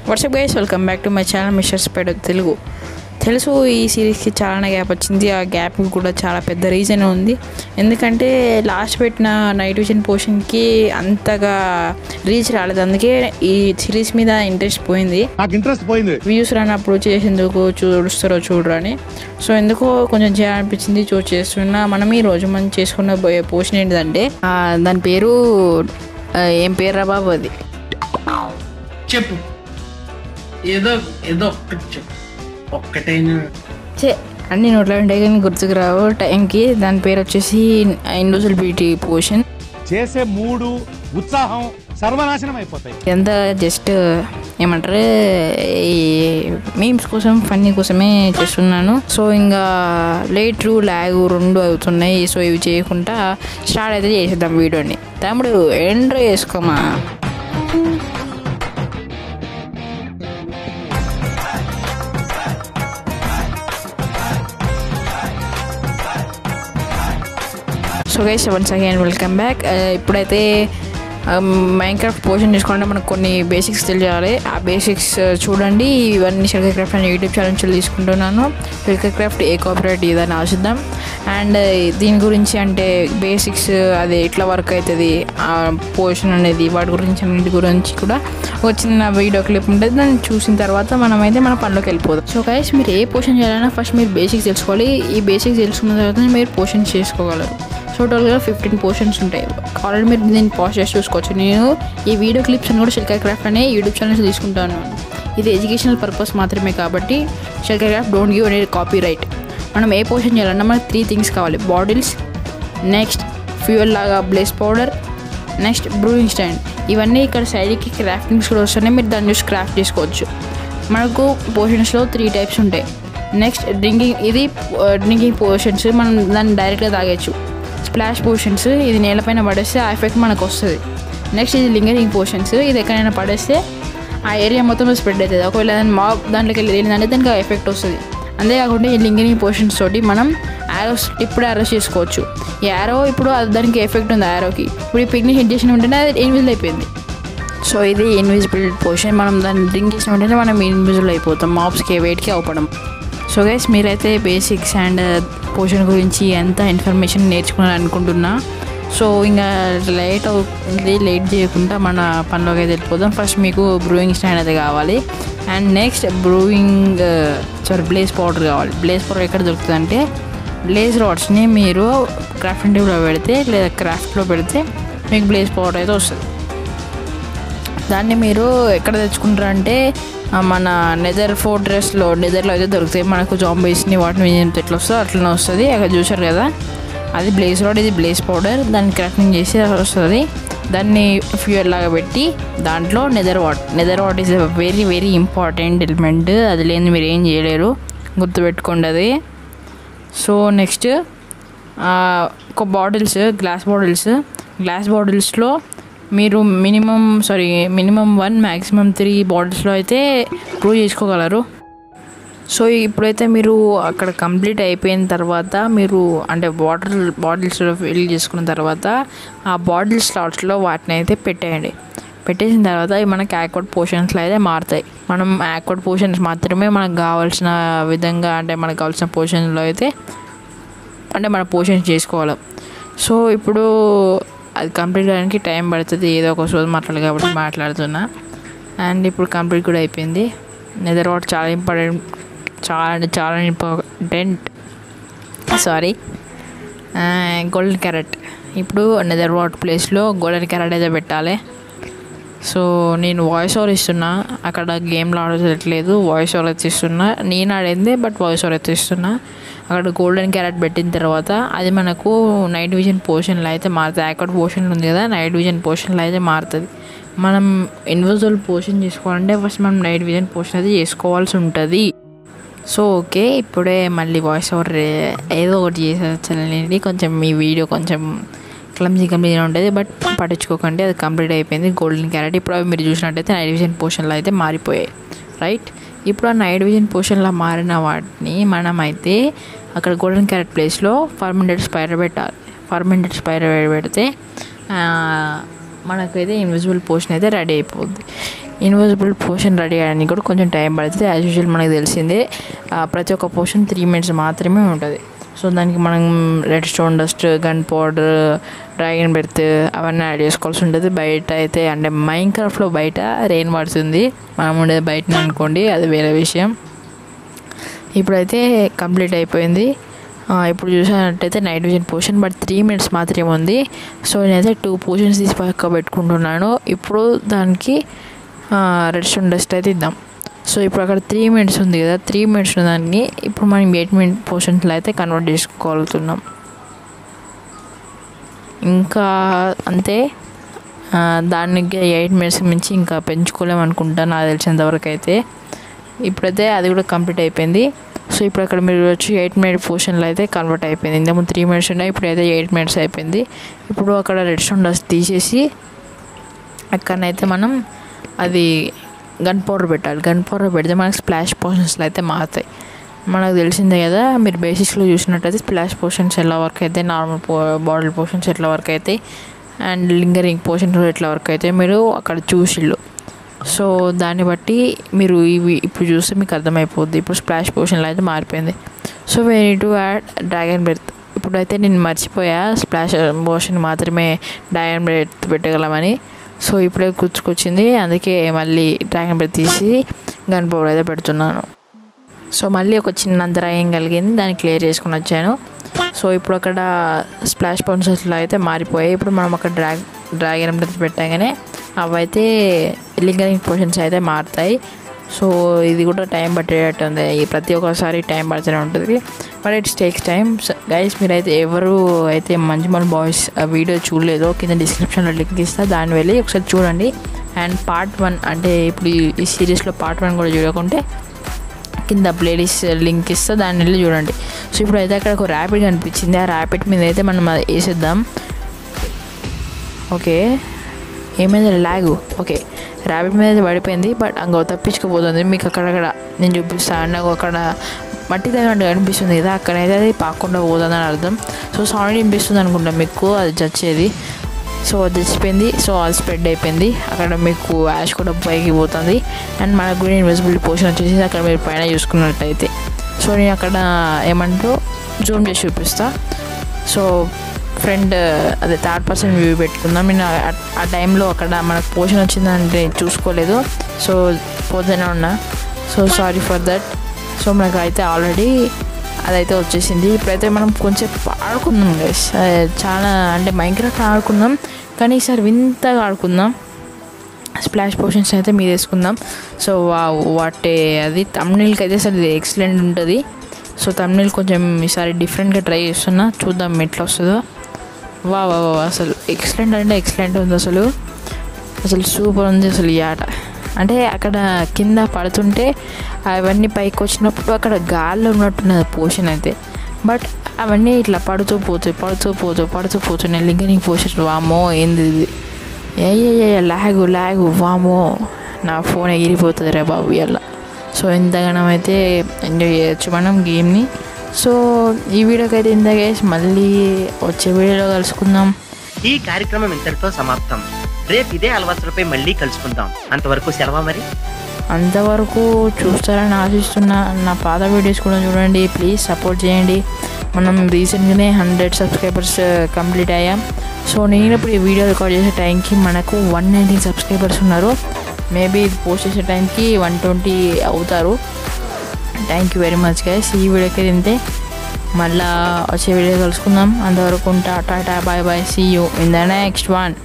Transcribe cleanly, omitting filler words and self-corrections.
WhatsApp guys, welcome back to my channel mister స్పైడ్ తెలుగు. తెలుసు ఈ సిరీస్కి చాలా గ్యాప్ వచ్చింది. ఆ గ్యాప్ కూడా చాలా పెద్ద రీజన్ ఉంది. ఎందుకంటే లాస్ట్ పెట్టిన నైట్ విజన్ పోర్షన్కి అంతగా రీచ్ రాలేదు. అందుకే ఈ సిరీస్ మీద ఇంట్రెస్ట్ పోయింది. వ్యూస్ రానప్పుడు చేసేందుకు చూడరు అని. సో ఎందుకో కొంచెం చేయాలనిపించింది, చేస్తున్నా. మనం ఈరోజు మనం చేసుకున్న పోర్షన్ ఏంటిదంటే దాని పేరు ఏం పేరు రా బాబు? అది చెప్పు, ఏదో ఏదో ఒక్కటైనా అన్ని నోట్లో ఉంటాయి కానీ గుర్తుకు రావు టైంకి. దాని పేరు వచ్చేసి ఇన్విజిబిలిటీ పోషన్. చేసే మూడు ఉత్సాహం సర్వనాశనం అయిపోతాయి. ఎంత జస్ట్ ఏమంటారు, ఈ మీమ్స్ కోసం, ఫన్నీ కోసమే చేస్తున్నాను. సో ఇంకా లేట్ ల్యాగ్ రెండు అవుతున్నాయి. సో ఇవి చేయకుండా స్టార్ట్ అయితే చేసేద్దాం వీడియోని. తమ్ముడు ఎంట్రీ చేసుకోమా. So guys, once again welcome back. ఇప్పుడైతే మైన్క్రాఫ్ట్ పోర్షన్ చేసుకోవాలంటే మనకు కొన్ని బేసిక్స్ తెలియాలి. ఆ బేసిక్స్ చూడండి. ఇవన్నీ షెల్కర్ క్రాఫ్ట్ అనే యూట్యూబ్ ఛానల్ నుంచి తీసుకుంటున్నాను. షెల్కర్ క్రాఫ్ట్ ఏ కాపీరైట్ ఇదని ఆశిద్దాం. అండ్ దీని గురించి అంటే బేసిక్స్ అది ఎట్లా వర్క్ అవుతుంది, ఆ పోర్షన్ అనేది, వాటి గురించి అన్నింటి గురించి కూడా ఒక చిన్న వీడియో క్లిప్ ఉంటుంది. దాన్ని చూసిన తర్వాత మనమైతే మన పనిలోకి వెళ్ళిపోదాం. సో గైస్, మీరు ఏ పోర్షన్ చేయాలన్నా ఫస్ట్ మీరు బేసిక్స్ తెలుసుకోవాలి. ఈ బేసిక్స్ తెలుసుకున్న తర్వాత మీరు పోర్షన్ చేసుకోగలరు. సో టోటల్గా 15 పోర్షన్స్ ఉంటాయి. ఆల్రెడీ మీరు దీన్ని పాజ్ చేసి చూసుకోవచ్చు. నేను ఈ వీడియో క్లిప్స్ అని కూడా షెల్కర్ క్రాఫ్ట్ అనే యూట్యూబ్ ఛానల్స్ తీసుకుంటాను. ఇది ఎడ్యుకేషనల్ పర్పస్ మాత్రమే కాబట్టి షెల్కర్ క్రాఫ్ట్ డోంట్ గివ్ అనే కాపీ రైట్. మనం ఏ పోర్షన్ చేయాలన్నా మనకు 3 థింగ్స్ కావాలి. బాటిల్స్, నెక్స్ట్ ఫ్యూయల్ లాగా బ్లేస్ పౌడర్, నెక్స్ట్ బ్రూయింగ్ స్టాండ్. ఇవన్నీ ఇక్కడ సైడ్కి క్రాఫ్టింగ్స్ కూడా వస్తున్నాయి. మీరు దాన్ని చూసి క్రాఫ్ట్ చేసుకోవచ్చు. మనకు పోర్షన్స్లో 3 టైప్స్ ఉంటాయి. నెక్స్ట్ డ్రింకింగ్, ఇది డ్రింకింగ్ పోర్షన్స్. మనం దాన్ని డైరెక్ట్గా తాగొచ్చు. స్ప్లాష్ పోర్షన్స్, ఇది నేలపైన పడేస్తే ఆ ఎఫెక్ట్ మనకు వస్తుంది. నెక్స్ట్ ఇది లింగరింగ్ పోర్షన్స్. ఇది ఎక్కడైనా పడేస్తే ఆ ఏరియా మొత్తం స్ప్రెడ్ అవుతుంది. ఒకవేళ దాంట్లోకి వెళ్ళిందంటే దానికి ఆ ఎఫెక్ట్ వస్తుంది. అంతేకాకుండా ఈ లింగరింగ్ పోర్షన్స్ తోటి మనం యారోస్, ఇప్పుడు యారోస్ చేసుకోవచ్చు. ఈ యారో ఇప్పుడు దానికి ఎఫెక్ట్ ఉంది. యారోకి ఇప్పుడు ఈ పిక్ని హిట్ చేసిన వెంటనే అది ఇన్విజిబుల్ అయిపోయింది. సో ఇది ఇన్విజిబుల్ పోర్షన్. మనం దాన్ని డ్రింక్ చేసిన వెంటనే మనం ఇన్విజిబుల్ అయిపోతాం, మాబ్స్కి వెయిట్కి అవ్వడం. సో గైస్, మీరైతే బేసిక్స్ అండ్ పోర్షన్ గురించి ఎంత ఇన్ఫర్మేషన్ నేర్చుకోవాలనుకుంటున్నా. సో ఇంకా లేట్ చేయకుండా మన పనిలోకి అయితే వెళ్ళిపోదాం. ఫస్ట్ మీకు బ్రూయింగ్ స్టాండ్ అయితే కావాలి. అండ్ నెక్స్ట్ బ్లేస్ పౌడర్ కావాలి. బ్లేస్ పౌడర్ ఎక్కడ దొరుకుతుంది అంటే, బ్లేస్ రాడ్స్ని మీరు క్రాఫ్టింగ్ టేబుల్లో పెడితే లేదా క్రాఫ్ట్లో పెడితే మీకు బ్లేస్ పౌడర్ అయితే వస్తుంది. దాన్ని మీరు ఎక్కడ తెచ్చుకుంటారంటే మన నెదర్ ఫోర్ట్రెస్లో అయితే దొరుకుతాయి. మనకు జాంబీస్ని వాటిని ఎట్లా వస్తుందో అట్లనే వస్తుంది. అక్కడ చూసారు కదా, అది బ్లేస్ రాడ్, ఇది బ్లేస్ పౌడర్. దాన్ని క్రాఫ్టింగ్ చేసి వస్తుంది. దాన్ని ఫ్యూయల్ లాగా పెట్టి దాంట్లో Nether what is very very important element. అది లేని మీరు ఏం చేయలేరు, గుర్తుపెట్టుకోండి అది. సో నెక్స్ట్ ఒక బాటిల్స్, గ్లాస్ బాటిల్స్లో మీరు మినిమం 1 మ్యాక్సిమం 3 బాటిల్స్లో అయితే ప్రూవ్ చేసుకోగలరు. సో ఇప్పుడైతే మీరు అక్కడ కంప్లీట్ అయిపోయిన తర్వాత మీరు అంటే బాటిల్స్లో ఫిల్ చేసుకున్న తర్వాత ఆ బాటిల్ స్లాట్స్లో వాటిని అయితే పెట్టేసిన తర్వాత అవి మనకి యాక్వర్డ్ పోర్షన్స్లో అయితే మారుతాయి. మనం యాక్వర్డ్ పోర్షన్స్ మాత్రమే మనకు కావాల్సిన విధంగా, అంటే మనకు కావాల్సిన పోర్షన్లో అయితే అంటే మన పోర్షన్స్ చేసుకోవాలి. సో ఇప్పుడు అది కంప్లీట్ కావడానికి టైం పడుతుంది. ఏదో ఒక రోజు మాట్లాడాలి కాబట్టి మాట్లాడుతున్నా. అండ్ ఇప్పుడు కంప్లీట్ కూడా అయిపోయింది. నెదర్ వాట్ చాలా ఇంపార్టెంట్. Golden carrot. ఇప్పుడు నెదర్ వాట్ ప్లేస్లో గోల్డెన్ క్యారెట్ అయితే పెట్టాలి. సో నేను వాయిస్ ఓవర్ ఇస్తున్నా, అక్కడ గేమ్లో ఆడట్లేదు, వాయిస్ ఓవర్ అయితే ఇస్తున్నా. నేను ఆడింది బట్ వాయిస్ ఓవర్ అయితే ఇస్తున్నా. అక్కడ గోల్డెన్ క్యారెట్ పెట్టిన తర్వాత అది మనకు నైట్ విజన్ పోర్షన్లో అయితే మారుతుంది. యాక్వర్డ్ పోర్షన్లో ఉంది కదా, నైట్ విజన్ పోర్షన్లో అయితే మారుతుంది. మనం ఇన్విజిబుల్ పోర్షన్ చేసుకోవాలంటే ఫస్ట్ మనం నైట్ విజన్ పోర్షన్ అయితే చేసుకోవాల్సి ఉంటుంది. సో ఓకే, ఇప్పుడే మళ్ళీ వాయిస్ ఓవర్ ఏదో ఒకటి చేసేది. కొంచెం ఈ వీడియో కొంచెం క్లమ్జీగా ఉంటుంది, బట్ పట్టించుకోకండి. అది కంప్లీట్ అయిపోయింది. గోల్డెన్ క్యారెట్ ఇప్పుడు అవి మీరు చూసినట్టయితే నైట్ విజన్ పోర్షన్లో అయితే మారిపోయాయి, రైట్? ఇప్పుడు ఆ నైట్ విజన్ పోర్షన్లో మారిన వాటిని మనమైతే అక్కడ గోల్డెన్ క్యారెట్ ప్లేస్లో ఫర్మెంటెడ్ స్పైడర్ పెట్టాలి. ఫర్మెంటెడ్ స్పైడర్ పెడితే మనకైతే ఇన్విజిబుల్ పోర్షన్ అయితే రెడీ అయిపోద్ది. ఇన్విజిబుల్ పోషన్ రెడీ అయ్యడానికి కూడా కొంచెం టైం పడుతుంది. యాజ్ యూజువల్ మనకు తెలిసిందే ప్రతి ఒక్క పోషన్ 3 minutes మాత్రమే ఉంటుంది. సో దానికి మనం red stone dust, gun powder, dragon berth అవన్నీ యాడ్ చేసుకోవాల్సి ఉంటుంది. బయట అయితే అంటే మైన్క్రాఫ్ట్లో బయట రెయిన్ పడుతుంది, మనం ఉండేది బయట అనుకోండి, అది వేరే విషయం. ఇప్పుడైతే కంప్లీట్ అయిపోయింది. ఇప్పుడు చూసినట్టయితే night vision potion but 3 minutes మాత్రమే ఉంది. సో నేనైతే 2 potions తీసి పక్క పెట్టుకుంటున్నాను. ఇప్పుడు దానికి రెడ్ స్టోన్ డస్ట్ అయితే ఇద్దాం. సో ఇప్పుడు అక్కడ 3 minutes ఉంది కదా, 3 minutes దాన్ని ఇప్పుడు మనం 8 minute పోషన్స్లో అయితే కన్వర్ట్ చేసుకోగలుగుతున్నాం. ఇంకా అంతే, దానికి 8 minutes మించి ఇంకా పెంచుకోలేము అనుకుంటాను నాకు తెలిసినంతవరకు అయితే. ఇప్పుడైతే అది కూడా కంప్లీట్ అయిపోయింది. సో ఇప్పుడు అక్కడ మీరు వచ్చి 8 minute పోషన్లో అయితే కన్వర్ట్ అయిపోయింది. ఇంతకు 3 minutes ఉన్నాయి, ఇప్పుడైతే 8 minutes అయిపోయింది. ఇప్పుడు అక్కడ రెడ్ స్టోన్ డస్ట్ తీసేసి అక్కడనైతే మనం అది గన్ పౌడర్ పెట్టాలి. గన్ పౌడర్ పెడితే మనకి స్ప్లాష్ పోషన్స్లో అయితే మారుతాయి. మనకు తెలిసిందే కదా, మీరు బేసిక్స్లో చూసినట్టయితే స్ప్లాష్ పోషన్స్ ఎలా వర్క్ అయితే, నార్మల్ బాటిల్ పోషన్స్ ఎట్లా వర్క్ అవుతాయి, అండ్ లింగరింగ్ పోషన్స్ ఎట్లా వర్క్ అయితే మీరు అక్కడ చూసిళ్ళు. సో దాన్ని బట్టి మీరు ఇవి ఇప్పుడు చూస్తే మీకు అర్థమైపోద్ది. ఇప్పుడు స్ప్లాష్ పోషన్లో అయితే మారిపోయింది. So we need to add dragon berth. ఇప్పుడైతే నేను మర్చిపోయా స్ప్లాష్ పోషన్ మాత్రమే డ్రాగన్ బెర్త్ పెట్టగలమని. సో ఇప్పుడే గుర్తుకొచ్చింది, అందుకే మళ్ళీ డ్రాగన్ బెర్త్ తీసి గన్ పౌడర్ అయితే పెడుతున్నాను. సో మళ్ళీ ఒక చిన్న అంతరాయం కలిగింది, దాన్ని క్లియర్ చేసుకుని వచ్చాను. సో ఇప్పుడు అక్కడ స్ప్లాష్ పోషన్స్లో అయితే మారిపోయాయి. ఇప్పుడు మనం అక్కడ డ్రాగన్ బెర్త్ పెట్టగానే అవైతే లింగరింగ్ పోషన్స్ అయితే మారుతాయి. సో ఇది కూడా టైం పట్టేటట్టు ఉంది, ప్రతి ఒక్కసారి టైం పడుతూనే ఉంటుంది, but it's takes time. Guys మీరైతే ఎవరు అయితే మంజుమల్ బాయ్స్ వీడియో చూడలేదో కింద డిస్క్రిప్షన్లో లింక్ ఇస్తా, దాన్ని వెళ్ళి ఒకసారి చూడండి. అండ్ పార్ట్ 1 అంటే ఇప్పుడు ఈ సిరీస్లో పార్ట్ 1 కూడా చూడకుంటే కింద ప్లేలిస్ట్ లింక్ ఇస్తా, దాన్ని వెళ్ళి చూడండి. సో ఇప్పుడైతే అక్కడ ఒక ర్యాపిడ్ కనిపించింది, ఆ ర్యాపిడ్ మీద అయితే మనం వేసేద్దాం. ఓకే, ఏమైంది లాగు? ఓకే, ర్యాపిడ్ మీద అయితే పడిపోయింది, బట్ అంగో తప్పించుకుపోతుంది. మీకు అక్కడక్కడ నేను చూపిస్తాను, నాకు అక్కడ మట్టి తగ్గట్టు కనిపిస్తుంది కదా, అక్కడైతే అది పాకుండా పోతుందని అర్థం. సో సౌండ్ వినిపిస్తుంది అనుకుంటా మీకు, అది చచ్చేది. సో అది చచ్చిపోయింది. సో అది స్ప్రెడ్ అయిపోయింది, అక్కడ మీకు యాష్ కూడా పైకి పోతుంది. అండ్ మనకు కూడా ఇన్విజిబుల్ పోషన్ వచ్చేసి అక్కడ మీరు పైన చూసుకున్నట్టయితే. సో నేను అక్కడ ఏమంటారు జూమ్ చేసి చూపిస్తా. సో ఫ్రంట్ అదే 3rd person వ్యూ పెట్టుకుందాం. నేను ఆ టైంలో అక్కడ మనకు పోషన్ వచ్చిందంటే చూసుకోలేదు, సో పోతూనే ఉన్నా. So sorry for that. So మనకు అయితే ఆల్రెడీ అదైతే వచ్చేసింది. ఇప్పుడైతే మనం కొంచెం ఆడుకుందాం గైస్, చాలా అంటే మైన్క్రాఫ్ట్ ఆడుకుందాం, కానీ ఈసారి వింతగా ఆడుకుందాం. స్ప్లాష్ పోషన్స్ అయితే మీరు వేసుకుందాం. సో వాటి అది థంబ్నెయిల్కి అయితే అసలు ఎక్సలెంట్ ఉంటుంది. సో థంబ్నెయిల్ కొంచెం ఈసారి డిఫరెంట్గా ట్రై చేస్తున్నా, చూద్దాం ఎట్లా వస్తుందో. వా అసలు ఎక్సలెంట్ అంటే ఎక్సలెంట్ ఉంది, అసలు సూపర్ ఉంది అసలు ఈ ఆట. అంటే అక్కడ కింద పడుతుంటే అవన్నీ పైకి వచ్చినప్పుడు అక్కడ గాల్లో ఉన్నట్టున్నది పోషన్ అయితే, బట్ అవన్నీ ఇట్లా పడుతూ పోతున్నాయి లింగరింగ్ పోషన్. వామో ఏంది ఇది, లాగు వామో, నా ఫోన్ ఎగిరిపోతుంది రే బాబు ఇలా. సో ఎంతగానో అయితే ఎంజాయ్ చేయొచ్చు మనం గేమ్ని. సో ఈ వీడియోకి అయితే ఇంత గైస్, మళ్ళీ వచ్చే వీడియోలో కలుసుకుందాం. ఈ కార్యక్రమం ఇంతటితో సమాప్తం. రేపు ఇదే అలవాట్లపై మళ్ళీ కలుసుకుందాం. అంతవరకు సెలవు. మరి అంతవరకు చూస్తారని ఆశిస్తున్నా. నా పాత వీడియోస్ కూడా చూడండి, ప్లీజ్ సపోర్ట్ చేయండి. మనం రీసెంట్గానే 100 subscribers కంప్లీట్ అయ్యాం. సో నేను ఇప్పుడు ఈ వీడియో రికార్డ్ చేసే టైంకి మనకు 119 subscribers ఉన్నారు. మేబీ ఇది పోస్ట్ చేసే టైంకి 120 అవుతారు. Thank you very much guys. ఈ వీడియోకి తింటే మళ్ళీ వచ్చే వీడియో కలుసుకుందాం. అంతవరకు ఉంటా, టాటా, bye bye, see you in the next one.